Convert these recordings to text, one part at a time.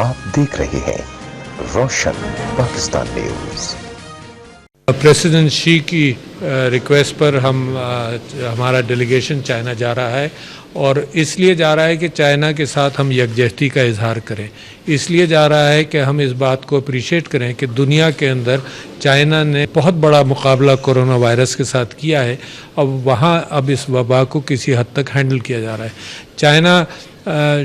आप देख रहे हैं रोशन पाकिस्तान न्यूज। प्रेसिडेंट शी की रिक्वेस्ट पर हमारा डेलीगेशन चाइना जा रहा है और इसलिए जा रहा है कि चाइना के साथ हम यकजहती का इजहार करें। इसलिए जा रहा है कि हम इस बात को अप्रिशिएट करें कि दुनिया के अंदर चाइना ने बहुत बड़ा मुकाबला कोरोना वायरस के साथ किया है। अब इस वबा को किसी हद तक हैंडल किया जा रहा है। चाइना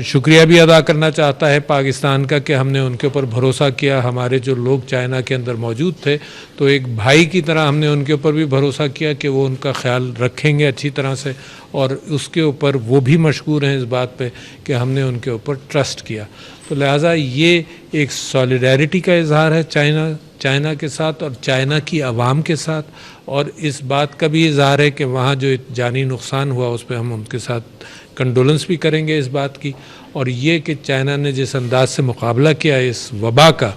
शुक्रिया भी अदा करना चाहता है पाकिस्तान का कि हमने उनके ऊपर भरोसा किया। हमारे जो लोग चाइना के अंदर मौजूद थे तो एक भाई की तरह हमने उनके ऊपर भी भरोसा किया कि वो उनका ख्याल रखेंगे अच्छी तरह से, और उसके ऊपर वो भी मशहूर हैं इस बात पे कि हमने उनके ऊपर ट्रस्ट किया। तो लिहाजा ये एक सॉलिडारिटी का इजहार है चाइना के साथ और चाइना की आवाम के साथ, और इस बात का भी इजहार है कि वहाँ जो जानी नुकसान हुआ उस पर हम उनके साथ कंडोलेंस भी करेंगे इस बात की। और ये कि चाइना ने जिस अंदाज से मुकाबला किया इस वबा का,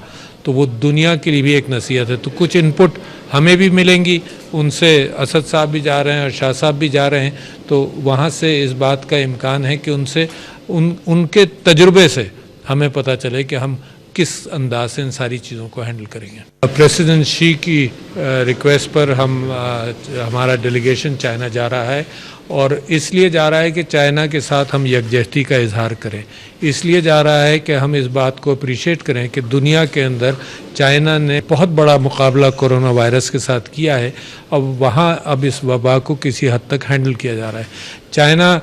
तो वो दुनिया के लिए भी एक नसीहत है। तो कुछ इनपुट हमें भी मिलेंगी, उनसे असद साहब भी जा रहे हैं और शाह साहब भी जा रहे हैं, तो वहाँ से इस बात का इम्कान है कि उनसे उनके तजुर्बे से हमें पता चले कि हम किस अंदाज से इन सारी चीज़ों को हैंडल करेंगे। प्रेसिडेंट शी की रिक्वेस्ट पर हमारा डेलीगेशन चाइना जा रहा है और इसलिए जा रहा है कि चाइना के साथ हम यकजहती का इजहार करें। इसलिए जा रहा है कि हम इस बात को अप्रिशिएट करें कि दुनिया के अंदर चाइना ने बहुत बड़ा मुकाबला कोरोना वायरस के साथ किया है। अब इस वबा को किसी हद तक हैंडल किया जा रहा है। चाइना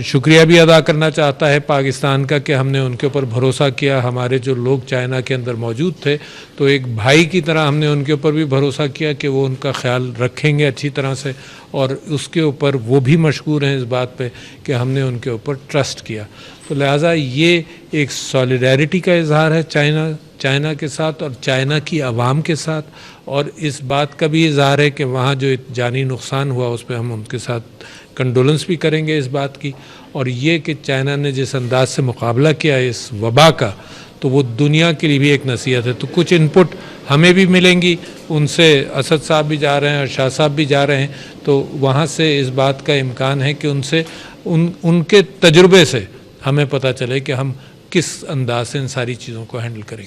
शुक्रिया भी अदा करना चाहता है पाकिस्तान का कि हमने उनके ऊपर भरोसा किया। हमारे जो लोग चाइना के अंदर मौजूद थे तो एक भाई की तरह हमने उनके ऊपर भी भरोसा किया कि वो उनका ख्याल रखेंगे अच्छी तरह से, और उसके ऊपर वो भी मशहूर हैं इस बात पे कि हमने उनके ऊपर ट्रस्ट किया। तो लिहाजा ये एक सॉलिडारिटी का इजहार है चाइना के साथ और चाइना की आवाम के साथ, और इस बात का भी इजहार है कि वहाँ जो जानी नुकसान हुआ उस पर हम उनके साथ कंडोलेंस भी करेंगे इस बात की। और ये कि चाइना ने जिस अंदाज से मुकाबला किया इस वबा का, तो वो दुनिया के लिए भी एक नसीहत है। तो कुछ इनपुट हमें भी मिलेंगी, उनसे असद साहब भी जा रहे हैं और शाह साहब भी जा रहे हैं, तो वहाँ से इस बात का इम्कान है कि उनसे उनके तजुर्बे से हमें पता चले कि हम किस अंदाज से इन सारी चीज़ों को हैंडल करेंगे।